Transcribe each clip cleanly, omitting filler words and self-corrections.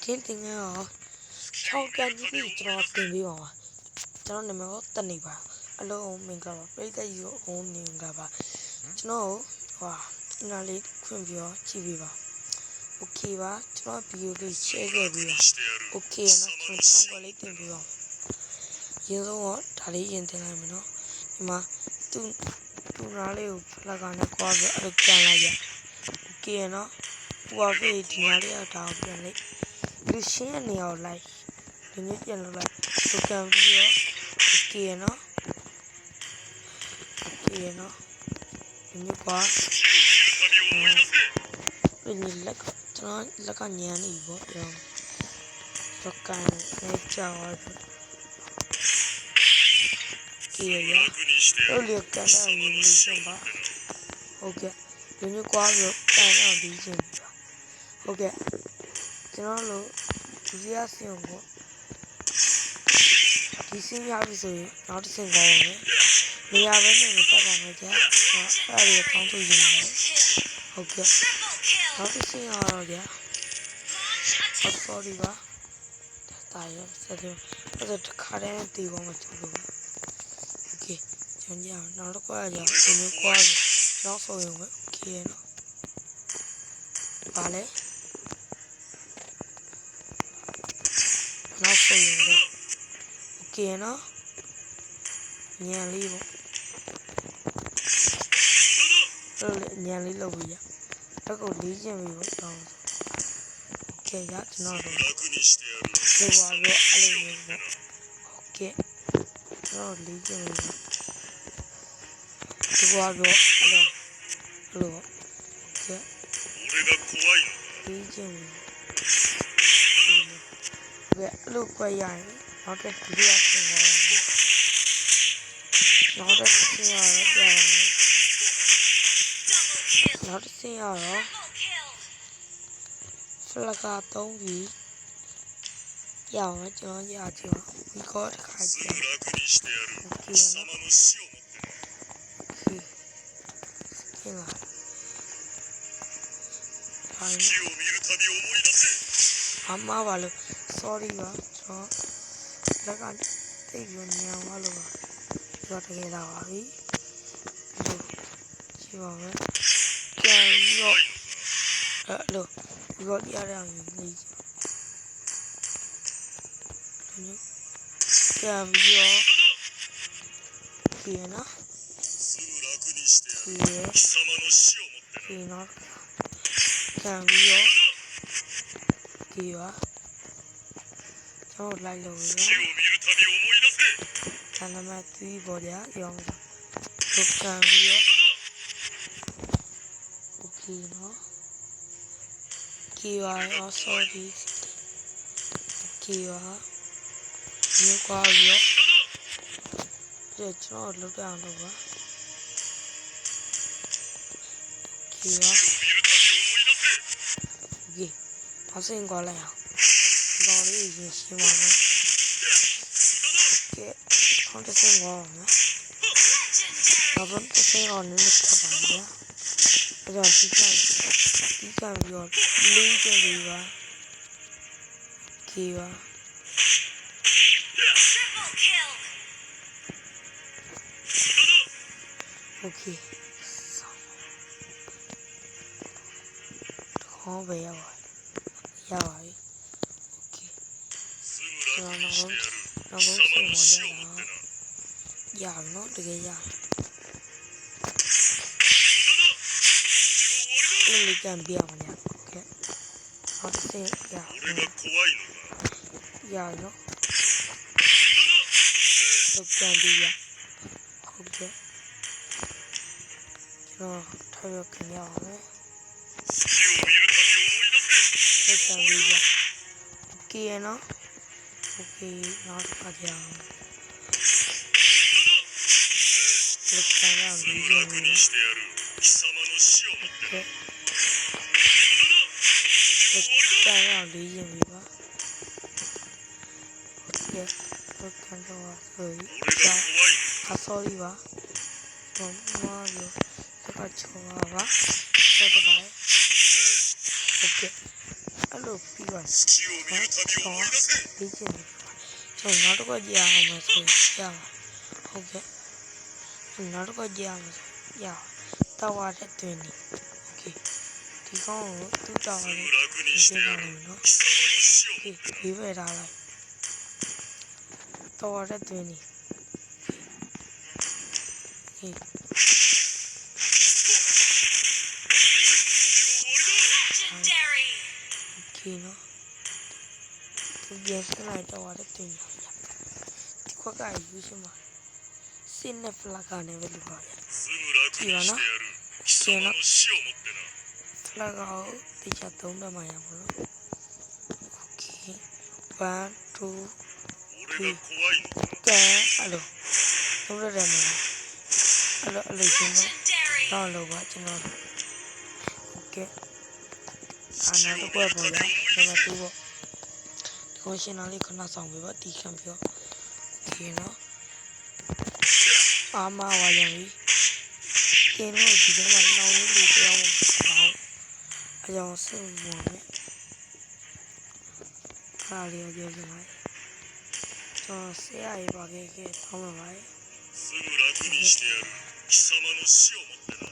King thing là sau cái gì cho tiền đi vào cho nên mình có tiền đi vào alo mình gặp bây giờ yêu ôn mình gặp cho nó wow nó lấy khuyên biểu chỉ vì vào ok và cho nó biểu cái chế cái biểu ok nó cho nó lấy tiền biểu yên rồi đã lấy yên tiền này mình nó nhưng mà tu nó lấy là cái này qua cái được tiền là gì ok nó qua cái thì nó lấy đào tiền lấyလူရှင်းနေအောင်လိုက်ဒီနေ့ပြန်လုပ်လိုက်ပရိုဂရမ်ပြီးတော့ okay နော် okay နော်ဒီနေ့ကွာဒီနေ့လက်ကျွန်တော်လက်ကညံနေပြီပေါ့ပြောစကန်နဲ့ကြောက်တော့ okay ရတော့လေကန်တာရင်းလေးရှင်ပါဟုတ်ကဲ့ဒီနေ့ကွာပြီးကန်အောင်ပြီးချင်းပြီပါဟုတ်ကဲ့ကျွန်တော်တို့ဒီရစီအောင်ပေါ့ဒီစင်းရပြီဆိုရင်နောက်တစ်ဆင့်ကောင်းတယ်နေရာပဲနဲ့တက်ပါမယ်ကြာအဲ့ဒါတောင်းထုတ်ရင်ဟုတ်ကဲ့နောက်တစ်ဆင့်ရတော့ကြာ sorry ပါတာရစတယ်အဲ့ဒါတစ်ခါတည်းတီးပေါင်းမချုပ်လို့ okay ကျွန်တော်ကြာနောက်တစ်ခွက်ကြာဒီလိုခွာနောက်ဆိုရင် okay နော်ပါလေနောက်ဆိုရင်တော့ okay နော်ညံလေးပေါ့အဲ့လိုညံလေးလုပ်ပြီးရတော့ကိုလေးကျင်ပြီးပေါ့တော့ okay ရကျွန်တော်တို့ဒီပါတော့အဲ့လိုမျိုးပေါ့ okay ကျွန်တော်လေးကျင်ပြီးပေါ့ဒီပါတော့အဲ့လိုပေါ့ okay လေးကျင်ပြီးအဲ့လိုခွဲရရင်နောက်တစ်ဒုတိယဆင့်သွားတယ်နောက်တစ်ဆင့်ရတော့ပြန်လာမယ်နောက်တစ်ဆင့်ရတော့ဖလကာ3ပြီးရအောင်ကျွန်တော်ရကြည့်ဒီကောတစ်ခါကြည့်အမပါလို့ sorry ပါကျွန်တော်လက်ကတိတ်ပြီးညံသွားလို့ပါပြောတကယ်လာပါပြီကြည့်ပါမယ်ကြံရောအဲ့လိုဒီကောရရအောင်နေကြံပြီးရောပြင်နော်ပြင်နော်ကြံပြီးရောဒီပါကျွန်တော်လိုက်လို့ရဆန္ဒမသီးပေါ်ကြရောင်းလုတ်ကန်ပြီးရော okay နော် okay ပါရော sorry okay ပါဒီကွာရောဒီကျွန်တော်လုတ်အောင်လုပ်ပါ okay ပါ okay နောက်ဆင့်ကွာလိုက်အောင်တော်လေးရင်ရှင်းပါမယ် okay ဟောတစ်ဆင့်ကွာပါမယ်နောက်တစ်ဆင့်အောင်နည်းနည်းထပ်ပါမယ်အဲ့တော့ဒီကပြီးတော့လေးကျင်လေးပါ okay ပါ okay ဟောပဲရပါပြီ okay ကျွန်တော်နောက်ဆုံးဆင်းပေါ်ရအောင်နော်တကယ်ရလေးကံပြအောင်ည okay ဟုတ်ဆင်းရနော်လုတ်ကံပြီးရဟုတ်ကဲ့ကျွန်တော်ထားရခင်ရအောင်လေလုတ်ကံပြီးရ okay နော် okay နောက်တစ်ခါကြအောင်လုတ်ကံရအောင်ပြီးရ okay လုတ်ကံရအောင်ပြီးရပြီပါ okay လုတ်ကံတော့ဆိုရ sorry ပါကျွန်တော်ရောစကားချောပါပါဟုတ်ပါတယ် okay အဲ့ အဲ့လိုပြီးတော့ 月を見る旅を思い出せ လေ့ကျင့်နေပြီပါကျွန်တော်နောက်တစ်ခါကြည့်ရအောင်မယ်ဆိုရအောင်ဟုတ်ကဲ့နောက်တစ်ခါကြည့်ရမယ်ဆိုရအောင်တာဝါတဲ့တွင်နေโอเคဒီကောင်ကိုသူ့တာဝါနဲ့ 楽にしてやる နော် 貴様の死を โอเคဒီပဲထားလိုက်တာဝါတဲ့တွင်နေโอเค Legendary. โอเคနော်သူပြန်ဆက်လိုက်တာဝါတဲ့တွင်နေရဒီခွက်ကယူရှင်းပါစင်းနဲ့ဖလာကနေပဲလူပါရ すぐ楽にしてやる貴様の死をもってな ဖလာကောတေချာသုံးတော့မှရမလို့โอเค1 2俺が怖いのかကန်အဲ့လိုသုံးရတယ်မလားအဲ့လိုရှင်းတော့ Legendary. တော့လို့ပါကျွန်တော်โอเคအာနာတော့ပွဲပေါ်ရနံပါတ်2ပေါ့ဒီကိုရှင်းလာလေးခဏဆောင်ပြီးပါတီခံပြီးတော့โอเคနော်အာမဝါရပြီကျင်းလို့ဒီထဲမှာနှောင်းလေးတွေပြောင်းအောင်အကြောင်းစိတ်ဝင်မယ်အားလေးပြောပြမယ်ကျွန်တော်ဆရာရေးပါခဲ့တောင်းပါပါ すぐ楽にしてやる貴様の死をもってな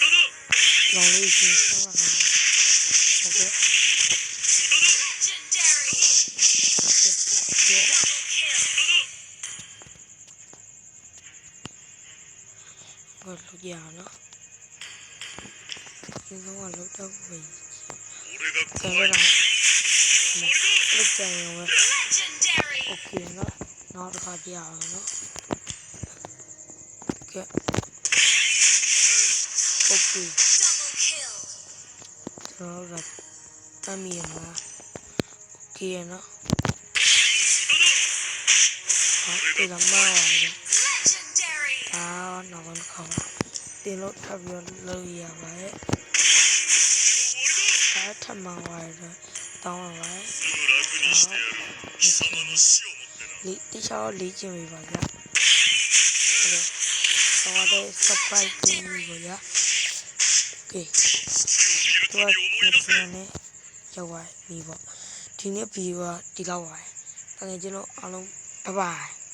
無駄だ လောင်လေးရှင်းဆောင်ပါမယ်ဟုတ်ကဲ့ Legendary. ပြော Double kill. ဘာလို့ကြာနော်ဒီကောင်ကလောက်တော့ပဲ 俺が ကဲ 怖い တော့ の လက်ကြံရော Legendary. โอเคနော်နောက်တစ်ခါပြရအောင်နော်ကဲโอเค Double kill. ကျွန်တော်တို့ကတမ်းမိရမလားโอเคရနော်ဟုတ်တယ်မမပါဘူး Legendary. အာနောက်တစ်ခါတင်လို့ထပ်ပြီးလုပ်ရပါရဲ့ဒါထပ်မှဝါရတော့တောင်းပါပါ すぐ楽にしてやる貴様の死をもってな လေတခြားလေ့ကျင့်ပေးပါဗျာဟုတ်တယ်တော့တဲ့ surprise တင်ပြီးပါဗျာโอเค 月を見る သူက 旅を思い出せ ဒီနေ့ရောက်ပါပြီပေါ့ဒီနေ့ဗီဒီယိုကဒီလောက်ပါပဲတကယ်ကျွန်တော်အားလုံးဘိုင်ဘိုင်